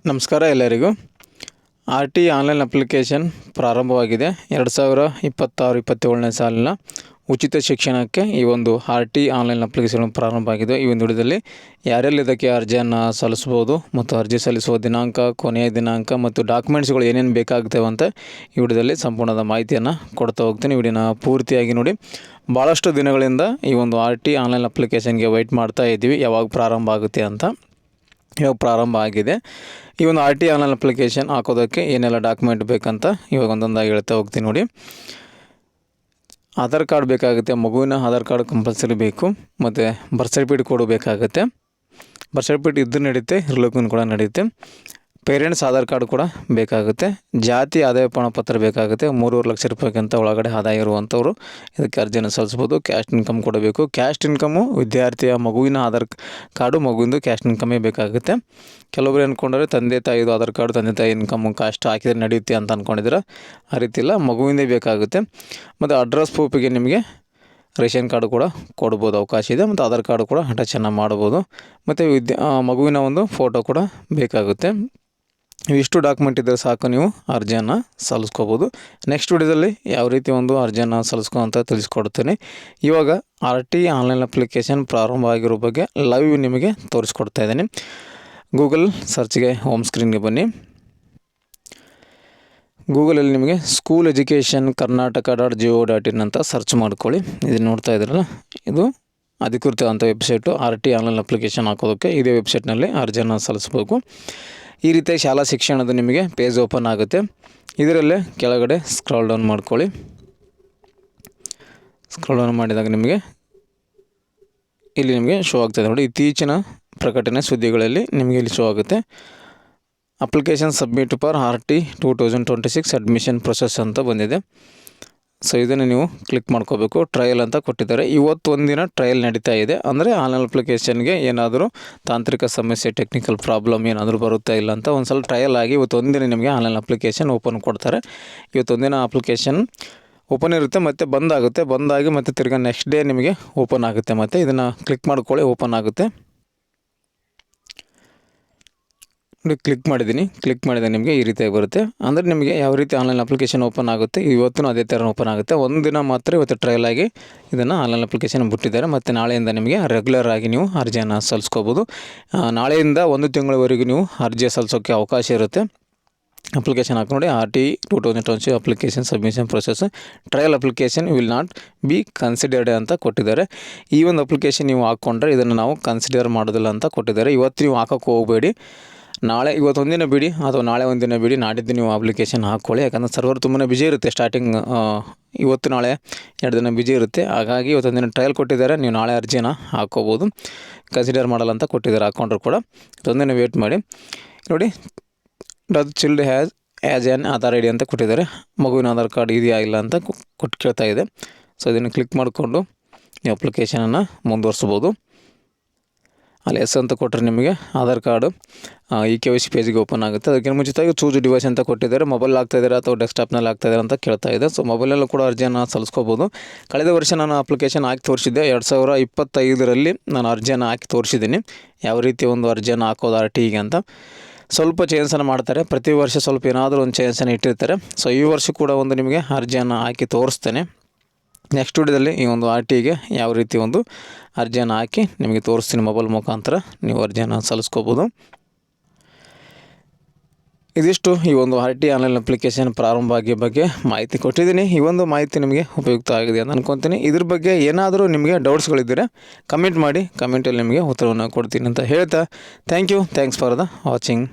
ನಮಸ್ಕಾರ ಎಲ್ಲರಿಗೂ. R T online application ಪ್ರಾರಂಭವಾಗಿದೆ. 2026-27ನೇ ಸಾಲಿನ ಉಚಿತ ಶಿಕ್ಷಣಕ್ಕೆ ಈ ಒಂದು ಆರ್ ಟಿ ಆನ್ಲೈನ್ ಅಪ್ಲಿಕೇಶನ್ ಪ್ರಾರಂಭ ಆಗಿದೆ. ಈ ಒಂದು ವಿಡಿಯೋದಲ್ಲಿ ಯಾರೆಲ್ಲ ಇದಕ್ಕೆ ಅರ್ಜಿಯನ್ನು ಸಲ್ಲಿಸ್ಬೋದು ಮತ್ತು ಅರ್ಜಿ ಸಲ್ಲಿಸುವ ದಿನಾಂಕ, ಕೊನೆಯ ದಿನಾಂಕ ಮತ್ತು ಡಾಕ್ಯುಮೆಂಟ್ಸ್ಗಳು ಏನೇನು ಬೇಕಾಗ್ತವೆ ಅಂತ ಈ ವಿಡಿಯೋದಲ್ಲಿ ಸಂಪೂರ್ಣದ ಮಾಹಿತಿಯನ್ನು ಕೊಡ್ತಾ ಹೋಗ್ತೀನಿ. ವಿಡಿಯೋನ ಪೂರ್ತಿಯಾಗಿ ನೋಡಿ. ಭಾಳಷ್ಟು ದಿನಗಳಿಂದ ಈ ಒಂದು ಆರ್ ಟಿ ಆನ್ಲೈನ್ ಅಪ್ಲಿಕೇಶನ್ಗೆ ವೆಯ್ಟ್ ಮಾಡ್ತಾ ಇದ್ದೀವಿ, ಯಾವಾಗ ಪ್ರಾರಂಭ ಆಗುತ್ತೆ ಅಂತ. ಇವಾಗ ಪ್ರಾರಂಭ ಆಗಿದೆ. ಈ ಒಂದು ಆರ್ ಟಿ ಆನ್ಲೈನ್ ಅಪ್ಲಿಕೇಶನ್ ಹಾಕೋದಕ್ಕೆ ಏನೆಲ್ಲ ಡಾಕ್ಯುಮೆಂಟ್ ಬೇಕಂತ ಇವಾಗ ಒಂದೊಂದಾಗಿ ಹೇಳ್ತಾ ಹೋಗ್ತೀನಿ ನೋಡಿ. ಆಧಾರ್ ಕಾರ್ಡ್ ಬೇಕಾಗುತ್ತೆ, ಮಗುವಿನ ಆಧಾರ್ ಕಾರ್ಡ್ ಕಂಪಲ್ಸರಿ ಬೇಕು, ಮತ್ತು ಬರ್ತ್ ಸರ್ಟಿಫಿಕೇಟ್ ಕೂಡ ಬೇಕಾಗುತ್ತೆ. ಬರ್ತ್ ಸರ್ಟಿಫಿಕೇಟ್ ಇದ್ದು ನಡೆಯುತ್ತೆ, ಇರ್ಲಿಕ್ಕೂ ಕೂಡ ನಡೆಯುತ್ತೆ. ಪೇರೆಂಟ್ಸ್ ಆಧಾರ್ ಕಾರ್ಡ್ ಕೂಡ ಬೇಕಾಗುತ್ತೆ. ಜಾತಿ ಆದಾಯ ಪ್ರಮಾಣಪತ್ರ ಬೇಕಾಗುತ್ತೆ. 3.5 ಲಕ್ಷ ರೂಪಾಯಿಗಿಂತ ಒಳಗಡೆ ಆದಾಯ ಇರುವಂಥವ್ರು ಇದಕ್ಕೆ ಅರ್ಜಿಯನ್ನು ಸಲ್ಲಿಸ್ಬೋದು. ಕ್ಯಾಸ್ಟ್ ಇನ್ಕಮ್ ಕೊಡಬೇಕು. ಕ್ಯಾಸ್ಟ್ ಇನ್ಕಮು ವಿದ್ಯಾರ್ಥಿಯ ಮಗುವಿನ ಆಧಾರ್ ಕಾರ್ಡು, ಮಗುವಿಂದು ಕ್ಯಾಸ್ಟ್ ಇನ್ಕಮೇ ಬೇಕಾಗುತ್ತೆ. ಕೆಲವೊಬ್ರು ಅಂದ್ಕೊಂಡ್ರೆ ತಂದೆ ತಾಯಿದು ಆಧಾರ್ ಕಾರ್ಡು, ತಂದೆ ತಾಯಿ ಇನ್ಕಮು ಕಾಸ್ಟ್ ಹಾಕಿದರೆ ನಡೆಯುತ್ತೆ ಅಂತ ಅಂದ್ಕೊಂಡಿದ್ರೆ ಆ ರೀತಿ ಇಲ್ಲ, ಮಗುವಿಂದೇ ಬೇಕಾಗುತ್ತೆ. ಮತ್ತು ಅಡ್ರೆಸ್ ಪ್ರೂಫಿಗೆ ನಿಮಗೆ ರೇಷನ್ ಕಾರ್ಡು ಕೂಡ ಕೊಡ್ಬೋದು, ಅವಕಾಶ ಇದೆ. ಮತ್ತು ಆಧಾರ್ ಕಾರ್ಡು ಕೂಡ ಅಟ್ಯಾಚನ್ನು ಮಾಡ್ಬೋದು. ಮತ್ತು ಮಗುವಿನ ಒಂದು ಫೋಟೋ ಕೂಡ ಬೇಕಾಗುತ್ತೆ. ಇವಿಷ್ಟು ಡಾಕ್ಯುಮೆಂಟ್ ಇದ್ದರೆ ಸಾಕು, ನೀವು ಅರ್ಜಿಯನ್ನು ಸಲ್ಲಿಸ್ಕೋಬೋದು. ನೆಕ್ಸ್ಟ್ ವಿಡಿಯೋದಲ್ಲಿ ಯಾವ ರೀತಿ ಒಂದು ಅರ್ಜಿಯನ್ನು ಸಲ್ಲಿಸ್ಕೊ ಅಂತ ತಿಳಿಸ್ಕೊಡ್ತೀನಿ. ಇವಾಗ ಆರ್ ಟಿ ಆನ್ಲೈನ್ ಅಪ್ಲಿಕೇಶನ್ ಪ್ರಾರಂಭ ಆಗಿರೋ ಬಗ್ಗೆ ಲೈವ್ ನಿಮಗೆ ತೋರಿಸ್ಕೊಡ್ತಾ ಇದ್ದೀನಿ. ಗೂಗಲ್ ಸರ್ಚ್ಗೆ ಹೋಮ್ ಸ್ಕ್ರೀನ್ಗೆ ಬನ್ನಿ. ಗೂಗಲಲ್ಲಿ ನಿಮಗೆ ಸ್ಕೂಲ್ ಎಜುಕೇಷನ್ karnataka.go.in ಅಂತ ಸರ್ಚ್ ಮಾಡ್ಕೊಳ್ಳಿ. ಇದನ್ನು ನೋಡ್ತಾ ಇದ್ದೀರಲ್ಲ, ಇದು ಅಧಿಕೃತವಂಥ website. R T online application ಹಾಕೋದಕ್ಕೆ ಇದೇ ವೆಬ್ಸೈಟ್ನಲ್ಲಿ ಅರ್ಜಿಯನ್ನು ಸಲ್ಲಿಸಬೇಕು. ಈ ರೀತಿ ಶಾಲಾ ಶಿಕ್ಷಣದ ನಿಮಗೆ ಪೇಜ್ ಓಪನ್ ಆಗುತ್ತೆ. ಇದರಲ್ಲೇ ಕೆಳಗಡೆ ಸ್ಕ್ರಾಲ್ ಡೌನ್ ಮಾಡ್ಕೊಳ್ಳಿ. ಸ್ಕ್ರಾಲ್ ಡೌನ್ ಮಾಡಿದಾಗ ನಿಮಗೆ ಇಲ್ಲಿ ನಿಮಗೆ ಶೋ ಆಗ್ತಾಯಿದೆ ನೋಡಿ, ಇತ್ತೀಚಿನ ಪ್ರಕಟಣೆ ಸುದ್ದಿಗಳಲ್ಲಿ ನಿಮಗೆ ಇಲ್ಲಿ ಶೋ ಆಗುತ್ತೆ. Application submit for R T 2026 admission process ಅಂತ ಬಂದಿದೆ. ಸೊ ಇದನ್ನು ನೀವು ಕ್ಲಿಕ್ ಮಾಡ್ಕೋಬೇಕು. ಟ್ರಯಲ್ ಅಂತ ಕೊಟ್ಟಿದ್ದಾರೆ. ಇವತ್ತು ಒಂದಿನ ಟ್ರಯಲ್ ನಡೀತಾ ಇದೆ. ಅಂದರೆ ಆನ್ಲೈನ್ ಅಪ್ಲಿಕೇಶನ್ಗೆ ಏನಾದರೂ ತಾಂತ್ರಿಕ ಸಮಸ್ಯೆ, ಟೆಕ್ನಿಕಲ್ ಪ್ರಾಬ್ಲಮ್ ಏನಾದರೂ ಬರುತ್ತಾ ಇಲ್ಲ ಅಂತ ಒಂದು ಸಲ ಟ್ರಯಲ್ ಆಗಿ ಇವತ್ತು ಒಂದಿನ ನಿಮಗೆ ಆನ್ಲೈನ್ ಅಪ್ಲಿಕೇಶನ್ ಓಪನ್ ಕೊಡ್ತಾರೆ. ಇವತ್ತೊಂದಿನ ಅಪ್ಲಿಕೇಶನ್ ಓಪನ್ ಇರುತ್ತೆ, ಮತ್ತು ಬಂದಾಗಿ ಮತ್ತು ತಿರ್ಗಾ ನೆಕ್ಸ್ಟ್ ಡೇ ನಿಮಗೆ ಓಪನ್ ಆಗುತ್ತೆ. ಮತ್ತು ಇದನ್ನು ಕ್ಲಿಕ್ ಮಾಡ್ಕೊಳ್ಳಿ, ಓಪನ್ ಆಗುತ್ತೆ. ಕ್ಲಿಕ್ ಮಾಡಿದೆ ನಿಮಗೆ ಈ ರೀತಿಯಾಗಿ ಬರುತ್ತೆ. ಅಂದರೆ ನಿಮಗೆ ಯಾವ ರೀತಿ ಆನ್ಲೈನ್ ಅಪ್ಲಿಕೇಶನ್ ಓಪನ್ ಆಗುತ್ತೆ, ಇವತ್ತು ಅದೇ ಥರ ಓಪನ್ ಆಗುತ್ತೆ. ಒಂದು ದಿನ ಮಾತ್ರ ಇವತ್ತು ಟ್ರಯಲ್ ಆಗಿ ಇದನ್ನು ಆನ್ಲೈನ್ ಅಪ್ಲಿಕೇಶನ್ ಬಿಟ್ಟಿದ್ದಾರೆ. ಮತ್ತು ನಾಳೆಯಿಂದ ನಿಮಗೆ ರೆಗ್ಯುಲರ್ ಆಗಿ ನೀವು ಅರ್ಜಿಯನ್ನು ಸಲ್ಲಿಸ್ಕೋಬೋದು. ನಾಳೆಯಿಂದ 1 ತಿಂಗಳವರೆಗೂ ನೀವು ಅರ್ಜಿ ಸಲ್ಲಿಸೋಕ್ಕೆ ಅವಕಾಶ ಇರುತ್ತೆ. ಅಪ್ಲಿಕೇಶನ್ ಹಾಕಿ ನೋಡಿ, R T 2026 application submission process trial application will not be considered ಅಂತ ಕೊಟ್ಟಿದ್ದಾರೆ. ಈ ಒಂದು ಅಪ್ಲಿಕೇಶನ್ ನೀವು ಹಾಕ್ಕೊಂಡ್ರೆ ಇದನ್ನು ನಾವು ಕನ್ಸಿಡರ್ ಮಾಡೋದಿಲ್ಲ ಅಂತ ಕೊಟ್ಟಿದ್ದಾರೆ. ಇವತ್ತು ನೀವು ಹಾಕೋಕ್ಕೆ ಹೋಗಬೇಡಿ. ಇವತ್ತು ಒಂದಿನ ಬಿಡಿ, ಅಥವಾ ನಾಳೆ ಒಂದಿನ ಬಿಡಿ, ನಾಡಿದ್ದು ನೀವು ಅಪ್ಲಿಕೇಶನ್ ಹಾಕ್ಕೊಳ್ಳಿ. ಯಾಕಂದರೆ ಸರ್ವರ್ ತುಂಬಾ ಬಿಜಿ ಇರುತ್ತೆ. ಸ್ಟಾರ್ಟಿಂಗ್ ಇವತ್ತು ನಾಳೆ 2 ದಿನ ಬಿಜಿ ಇರುತ್ತೆ. ಹಾಗಾಗಿ ಇವತ್ತೊಂದಿನ ಟ್ರಯಲ್ ಕೊಟ್ಟಿದ್ದಾರೆ. ನೀವು ನಾಳೆ ಅರ್ಜಿನ ಹಾಕ್ಕೋಬೋದು. ಕನ್ಸಿಡರ್ ಮಾಡಲ್ಲ ಅಂತ ಕೊಟ್ಟಿದ್ದಾರೆ. ಹಾಕ್ಕೊಂಡ್ರು ಕೂಡ ಒಂದಿನ ವೇಟ್ ಮಾಡಿ ನೋಡಿ. Does chilled has an Aadhaar I D ಅಂತ ಕೊಟ್ಟಿದ್ದಾರೆ. ಮಗುವಿನ ಆಧಾರ್ ಕಾರ್ಡ್ ಇದೆಯಾ ಇಲ್ಲ ಅಂತ ಕೇಳ್ತಾ ಇದೆ. ಸೊ ಇದನ್ನು ಕ್ಲಿಕ್ ಮಾಡಿಕೊಂಡು ನೀವು ಅಪ್ಲಿಕೇಶನನ್ನು ಮುಂದುವರಿಸ್ಬೋದು. ಅಲ್ಲಿ ಎಸ್ ಅಂತ ಕೊಟ್ಟರೆ ನಿಮಗೆ ಆಧಾರ್ ಕಾರ್ಡು KYC ಪೇಜಿಗೆ ಓಪನ್ ಆಗುತ್ತೆ. ಅದಕ್ಕಿಂತ ಮುಂಚಿತವಾಗಿ ಚೂಸ್ ಡಿವೈಸ್ ಅಂತ ಕೊಟ್ಟಿದ್ದಾರೆ. ಮೊಬೈಲ್ ಆಗ್ತಾಯಿದ್ದಾರೆ ಅಥವಾ ಡೆಸ್ಕ್ಟಾಪ್ನಲ್ಲಿ ಆಗ್ತಾಯಿದ್ದಾರೆ ಅಂತ ಕೇಳ್ತಾ ಇದೆ. ಸೊ ಮೊಬೈಲಲ್ಲೂ ಕೂಡ ಅರ್ಜಿಯನ್ನು ಸಲ್ಲಿಸ್ಕೋಬೋದು. ಕಳೆದ ವರ್ಷ ನಾನು ಅಪ್ಲಿಕೇಶನ್ ಹಾಕಿ ತೋರಿಸಿದ್ದೆ. 2025ರಲ್ಲಿ ನಾನು ಅರ್ಜಿಯನ್ನು ಹಾಕಿ ತೋರಿಸಿದ್ದೀನಿ, ಯಾವ ರೀತಿ ಒಂದು ಅರ್ಜಿಯನ್ನು ಹಾಕೋದು ಆರ್ ಟಿಗೆ ಅಂತ. ಸ್ವಲ್ಪ ಚೇಂಜನ್ನು ಮಾಡ್ತಾರೆ. ಪ್ರತಿ ವರ್ಷ ಸ್ವಲ್ಪ ಏನಾದರೂ ಒಂದು ಚೇಂಜನ್ನು ಇಟ್ಟಿರ್ತಾರೆ. ಸೊ ಈ ವರ್ಷ ಕೂಡ ಒಂದು ನಿಮಗೆ ಅರ್ಜಿಯನ್ನು ಹಾಕಿ ತೋರಿಸ್ತೇನೆ. ನೆಕ್ಸ್ಟ್ ವಿಡಿಯೋದಲ್ಲಿ ಈ ಒಂದು ಆರ್ ಟಿಗೆ ಯಾವ ರೀತಿ ಒಂದು ಅರ್ಜಿಯನ್ನು ಹಾಕಿ ನಿಮಗೆ ತೋರಿಸ್ತೀನಿ. ಮೊಬೈಲ್ ಮುಖಾಂತರ ನೀವು ಅರ್ಜಿಯನ್ನು ಸಲ್ಲಿಸ್ಕೋಬೋದು. ಇದಿಷ್ಟು ಈ ಒಂದು ಆರ್ ಟಿ ಆನ್ಲೈನ್ ಅಪ್ಲಿಕೇಶನ್ ಪ್ರಾರಂಭ ಆಗಿರೋ ಬಗ್ಗೆ ಮಾಹಿತಿ ಕೊಟ್ಟಿದ್ದೀನಿ. ಈ ಒಂದು ಮಾಹಿತಿ ನಿಮಗೆ ಉಪಯುಕ್ತ ಆಗಿದೆ ಅಂತ ಅಂದ್ಕೊತೀನಿ. ಇದ್ರ ಬಗ್ಗೆ ಏನಾದರೂ ನಿಮಗೆ ಡೌಟ್ಸ್ಗಳಿದ್ದರೆ ಕಮೆಂಟ್ ಮಾಡಿ, ಕಮೆಂಟಲ್ಲಿ ನಿಮಗೆ ಉತ್ತರವನ್ನು ಕೊಡ್ತೀನಿ ಅಂತ ಹೇಳ್ತಾ ಥ್ಯಾಂಕ್ಸ್ ಫಾರ್ ದ ವಾಚಿಂಗ್.